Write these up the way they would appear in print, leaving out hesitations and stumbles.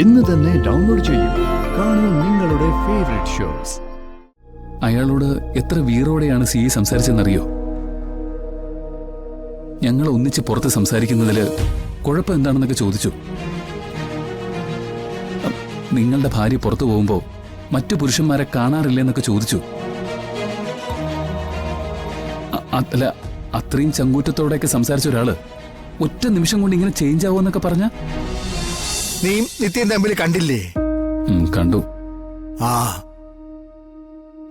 ഇന്ന് തന്നെ ഡൗൺലോഡ് ചെയ്യൂ. കാണൂ നിങ്ങളുടെ ഫേവറേറ്റ് ഷോസ്. അയാളോട് എത്ര വീറോടെയാണ് സി സംസാരിച്ചെന്നറിയോ? ഞങ്ങൾ ഒന്നിച്ച് പുറത്ത് സംസാരിക്കുന്നതില് കുഴപ്പം എന്താണെന്നൊക്കെ ചോദിച്ചു. നിങ്ങളുടെ ഭാര്യ പുറത്തു പോകുമ്പോ മറ്റു പുരുഷന്മാരെ കാണാറില്ലെന്നൊക്കെ ചോദിച്ചു. അല്ല, അത്രയും ചങ്കൂറ്റത്തോടെയൊക്കെ സംസാരിച്ച ഒരാള് ഒറ്റ നിമിഷം കൊണ്ട് ഇങ്ങനെ ചേഞ്ച് ആവുമെന്നൊക്കെ പറഞ്ഞ നീ നിത്യം തമ്മിൽ കണ്ടില്ലേ? കണ്ടു. ആ,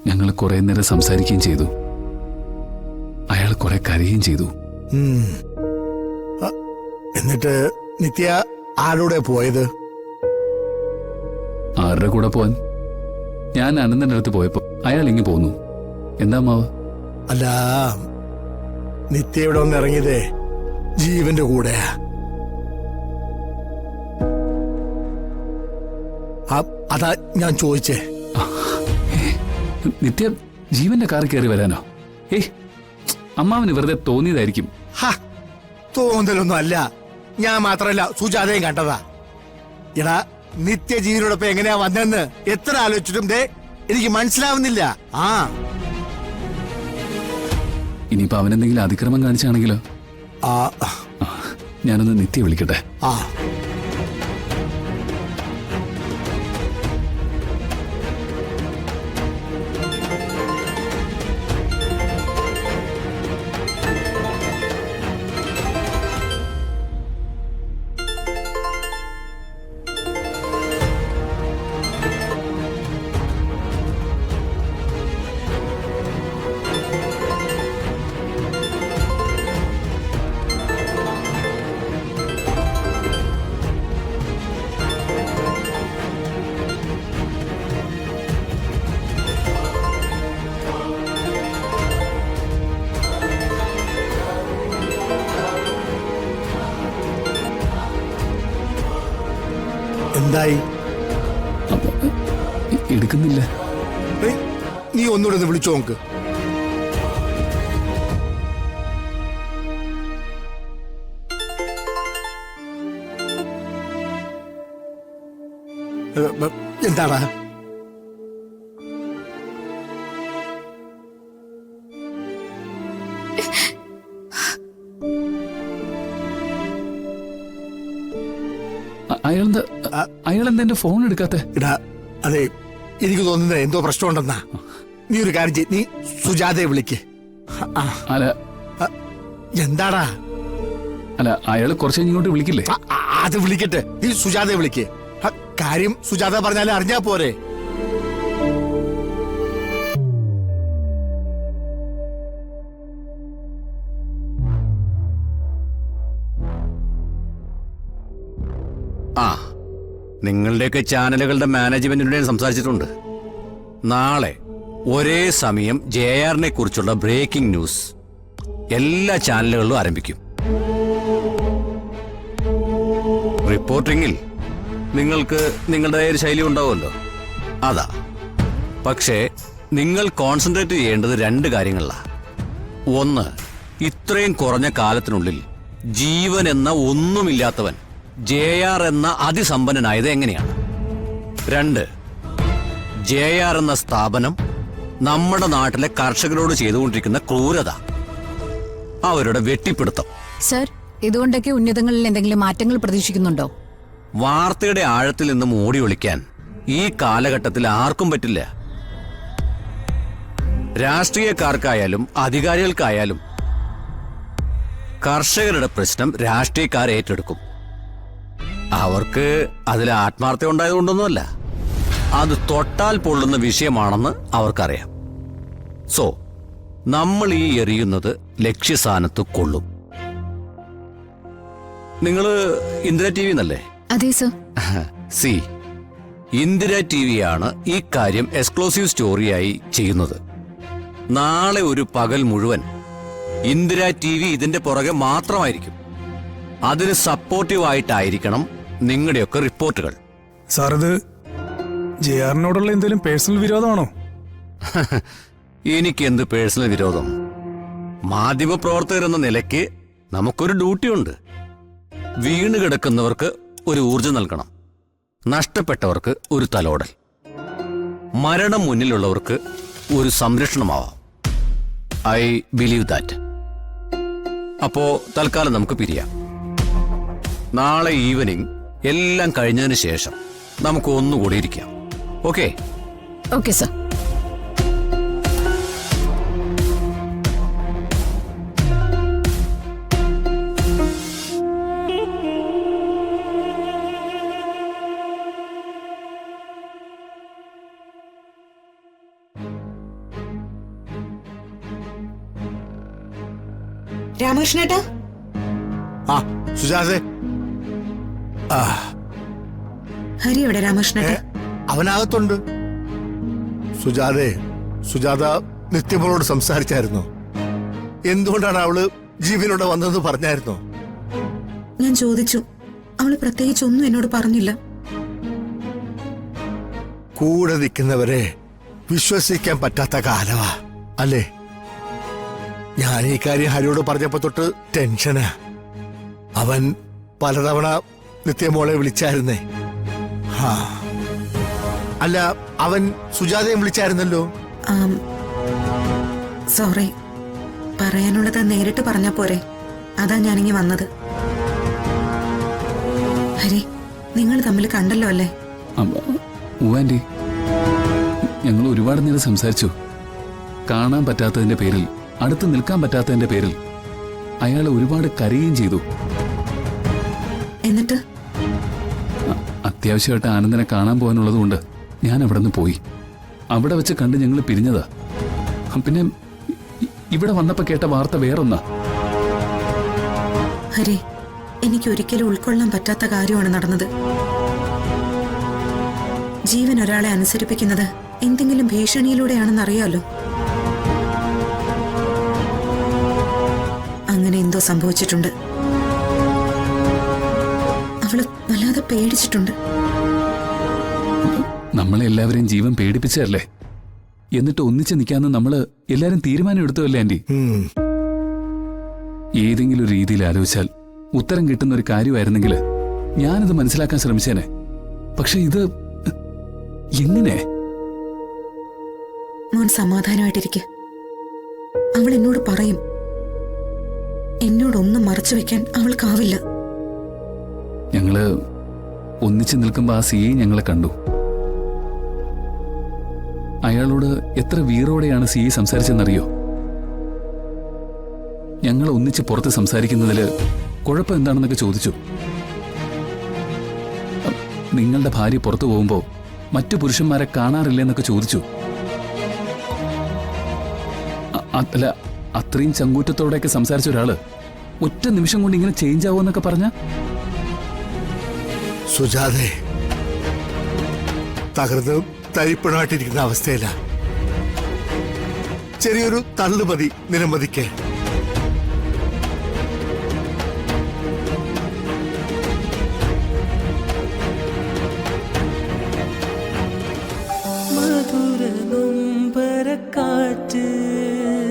ഞങ്ങൾ കുറെ നേരം സംസാരിക്കുകയും ചെയ്തു. അയാൾ കുറെ കരയുകയും ചെയ്തു. എന്നിട്ട് നിത്യ ആരുടെ പോയത്? ആരുടെ കൂടെ പോവാൻ? ഞാൻ അനന്തന്റെ അടുത്ത് പോയപ്പോ അയാൾ ഇങ്ങ് പോന്നു. എന്താ മാവ്? അല്ല, നിത്യ ഇവിടെ ഒന്ന് ഇറങ്ങിയതേ ജീവന്റെ കൂടെയാ. അതാ ഞാൻ ചോദിച്ചേ. നിത്യ ജീവന്റെ കാറിൽ കയറി വരാനോ? അമ്മാവന് വെറുതെ തോന്നിയതായിരിക്കും. തോന്നലൊന്നും അല്ല. ഞാൻ മാത്രല്ല, സുജാതയും കണ്ടതാ. എടാ, നിത്യ ജീവനോടൊപ്പം എങ്ങനെയാ വന്നെന്ന് എത്ര ആലോചിച്ചിട്ടും എനിക്ക് മനസ്സിലാവുന്നില്ല. ഇനിയിപ്പോ അവനെന്തെങ്കിലും അതിക്രമം കാണിച്ചാണെങ്കിലോ? ഞാനൊന്ന് നിത്യ വിളിക്കട്ടെ. എന്തായി? എടുക്കുന്നില്ല. നീ ഒന്നുകൂടെ ഒന്ന് വിളിച്ചു നോക്ക്. എന്താടാ? അയാളെന്താ എന്റെ ഫോൺ എടുക്കാത്തെ? ഇടാ, അതെ, എനിക്ക് തോന്നുന്നത് എന്തോ പ്രശ്നമുണ്ടെന്നാ. നീ ഒരു കാര്യം ചെയ്യ്, നീ സുജാതയെ വിളിക്ക്. അല്ല, എന്താടാ? അല്ല, അയാള് കുറച്ച് ഇങ്ങോട്ട് വിളിക്കില്ലേ? അത് വിളിക്കട്ടെ. നീ സുജാതയെ വിളിക്ക്. കാര്യം സുജാത പറഞ്ഞാലേ അറിഞ്ഞാ പോരെ. നിങ്ങളുടെയൊക്കെ ചാനലുകളുടെ മാനേജ്മെന്റിനോട് സംസാരിച്ചിട്ടുണ്ട്. നാളെ ഒരേ സമയം JR-നെ കുറിച്ചുള്ള ബ്രേക്കിംഗ് ന്യൂസ് എല്ലാ ചാനലുകളിലും ആരംഭിക്കും. റിപ്പോർട്ടിങ്ങിൽ നിങ്ങൾക്ക് നിങ്ങളുടെ ഒരു ശൈലി ഉണ്ടാവുമല്ലോ, അതാ. പക്ഷേ നിങ്ങൾ കോൺസെൻട്രേറ്റ് ചെയ്യേണ്ടത് രണ്ട് കാര്യങ്ങളിലാണ്. ഒന്ന്, ഇത്രയും കുറഞ്ഞ കാലത്തിനുള്ളിൽ ജീവൻ എന്ന ഒന്നുമില്ലാത്തവൻ JR എന്ന അതിസമ്പന്നനായത് എങ്ങനെയാണ്? രണ്ട്, JR എന്ന സ്ഥാപനം നമ്മുടെ നാട്ടിലെ കർഷകരോട് ചെയ്തുകൊണ്ടിരിക്കുന്ന ക്രൂരത, അവരുടെ വെട്ടിപ്പിടുത്തം. സർ, ഇതുകൊണ്ടൊക്കെ ഉന്നതങ്ങളിൽ എന്തെങ്കിലും മാറ്റങ്ങൾ പ്രതീക്ഷിക്കുന്നുണ്ടോ? വാർത്തയുടെ ആഴത്തിൽ നിന്നും ഓടി ഒളിക്കാൻ ഈ കാലഘട്ടത്തിൽ ആർക്കും പറ്റില്ല. രാഷ്ട്രീയക്കാർക്കായാലും അധികാരികൾക്കായാലും കർഷകരുടെ പ്രശ്നം രാഷ്ട്രീയക്കാർ ഏറ്റെടുക്കും. അവർക്ക് അതിൽ ആത്മാർത്ഥത ഉണ്ടായതുകൊണ്ടൊന്നുമല്ല, അത് തൊട്ടാൽ പൊള്ളുന്ന വിഷയമാണെന്ന് അവർക്കറിയാം. സോ നമ്മൾ ഈ എറിയുന്നത് ലക്ഷ്യസ്ഥാനത്ത് കൊള്ളും. നിങ്ങള് ഇന്ദിര TV എന്നല്ലേ? അതെ സർ. സി, ഇന്ദിര TV ആണ് ഈ കാര്യം എക്സ്ക്ലൂസീവ് സ്റ്റോറിയായി ചെയ്യുന്നത്. നാളെ ഒരു പകൽ മുഴുവൻ ഇന്ദിര TV ഇതിന്റെ പുറകെ മാത്രമായിരിക്കും. അതിന് സപ്പോർട്ടീവായിട്ടായിരിക്കണം നിങ്ങളുടെയൊക്കെ റിപ്പോർട്ടുകൾ. സാർ, ഇത് JR-നോടുള്ള എന്തെങ്കിലും പേഴ്സണൽ വിരോധമാണോ? എനിക്കെന്ത് പേഴ്സണൽ വിരോധം? മാധ്യമപ്രവർത്തകരെന്ന നിലയ്ക്ക് നമുക്കൊരു ഡ്യൂട്ടിയുണ്ട്. വീണ് കിടക്കുന്നവർക്ക് ഒരു ഊർജം നൽകണം. നഷ്ടപ്പെട്ടവർക്ക് ഒരു തലോടൽ, മരണം മുന്നിലുള്ളവർക്ക് ഒരു സംരക്ഷണമാവാം. I believe that. അപ്പോ തൽക്കാലം നമുക്ക് പിരിയാം. നാളെ ഈവനിങ് എല്ലാം കഴിഞ്ഞതിന് ശേഷം നമുക്ക് ഒന്നുകൂടി ഇരിക്കാം. ഓക്കെ? Okay sir. രാമകൃഷ്ണേട്ടാ, ആ സുജാതെ, ഹരി എവിടെ? രാമകൃഷ്ണേട്ടാ അവനകത്തുണ്ട്. സുജാത നിത്യമോളോട് സംസാരിച്ചായിരുന്നോ? എന്തുകൊണ്ടാണ് അവള് ജീവനോടെ വന്നതെന്ന് പറഞ്ഞായിരുന്നോ? ഞാൻ ചോദിച്ചു. അവള് പ്രത്യേകിച്ച് ഒന്നും എന്നോട് പറഞ്ഞില്ല. കൂടെ നിൽക്കുന്നവരെ വിശ്വസിക്കാൻ പറ്റാത്ത കാലമാ അല്ലേ? ഞാൻ ഈ കാര്യം ഹരിയോട് പറഞ്ഞപ്പോ തൊട്ട് ടെൻഷനാ. അവൻ പലതവണ നിത്യമോളെ വിളിച്ചായിരുന്നേ. അല്ല, അവൻ സുജാതയും വിളിച്ചായിരുന്നല്ലോ. സോറി, പറയാനുള്ളത് നേരിട്ട് പറഞ്ഞാ പോരെ? അതാ ഞാനിങ്ങി വന്നത്. ഹരി, നിങ്ങൾ തമ്മിൽ കണ്ടല്ലോ അല്ലേ? ആന്റി, ഞങ്ങൾ ഒരുപാട് നേരം സംസാരിച്ചു. കാണാൻ പറ്റാത്തതിന്റെ പേരിൽ, അടുത്ത് നിൽക്കാൻ പറ്റാത്തതിന്റെ പേരിൽ അയാൾ ഒരുപാട് കരയുകയും ചെയ്തു. എന്നിട്ട് അത്യാവശ്യമായിട്ട് ആനന്ദനെ കാണാൻ പോകാനുള്ളതുകൊണ്ട് ഞാൻ അവിടെ നിന്ന് പോയി. അവിടെ വെച്ച് കണ്ട് ഞങ്ങൾ പിരിഞ്ഞതാ. പിന്നെ ഇവിടെ വന്നപ്പോ കേട്ട വാർത്ത വേറൊന്നാ. ഹരി, എനിക്ക് ഒരിക്കലും ഉൾക്കൊള്ളാൻ പറ്റാത്ത കാര്യമാണ് നടന്നത്. ജീവൻ ഒരാളെ അനുസരിപ്പിക്കുന്നത് എന്തെങ്കിലും ഭീഷണിയിലൂടെയാണെന്നറിയാലോ. അങ്ങനെ എന്തോ സംഭവിച്ചിട്ടുണ്ട്. അവള് വല്ലാതെ പേടിച്ചിട്ടുണ്ട്. നമ്മളെ എല്ലാവരെയും ജീവൻ പേടിപ്പിച്ചതല്ലേ? എന്നിട്ട് ഒന്നിച്ച് നിൽക്കാന്ന് നമ്മള് എല്ലാരും തീരുമാനം എടുത്തതല്ലേ ആന്റി? ഏതെങ്കിലും ഒരു രീതിയിൽ ആലോചിച്ചാൽ ഉത്തരം കിട്ടുന്ന ഒരു കാര്യമായിരുന്നെങ്കിൽ ഞാനത് മനസ്സിലാക്കാൻ ശ്രമിച്ചേനെ. പക്ഷെ ഇത് എങ്ങനെ? മോൻ സമാധാനമായിട്ടിരിക്കെ. അവൾ എന്നോട് പറയും. എന്നോടൊന്നും മറച്ചു വെക്കാൻ അവൾക്കാവില്ല. ഞങ്ങള് ഒന്നിച്ചു നിൽക്കുമ്പോ ആ സിയെ ഞങ്ങളെ കണ്ടു. അയാളോട് എത്ര വീറോടെയാണ് സിയെ സംസാരിച്ചെന്നറിയോ? ഞങ്ങൾ ഒന്നിച്ച് പുറത്ത് സംസാരിക്കുന്നതില് കുഴപ്പം എന്താണെന്നൊക്കെ ചോദിച്ചു. നിങ്ങളുടെ ഭാര്യ പുറത്തു പോകുമ്പോ മറ്റു പുരുഷന്മാരെ കാണാറില്ലെന്നൊക്കെ ചോദിച്ചു. അല്ല, അത്രയും ചങ്കൂറ്റത്തോടെയൊക്കെ സംസാരിച്ച ഒരാള് ഒറ്റ നിമിഷം കൊണ്ട് ഇങ്ങനെ ചേഞ്ച് ആവുമെന്നൊക്കെ പറഞ്ഞ സുജാതെ തകർന്ന് തരിപ്പണമായിട്ടിരിക്കുന്ന അവസ്ഥയില. ചെറിയൊരു തള്ളുമതി നിലമതിക്ക്.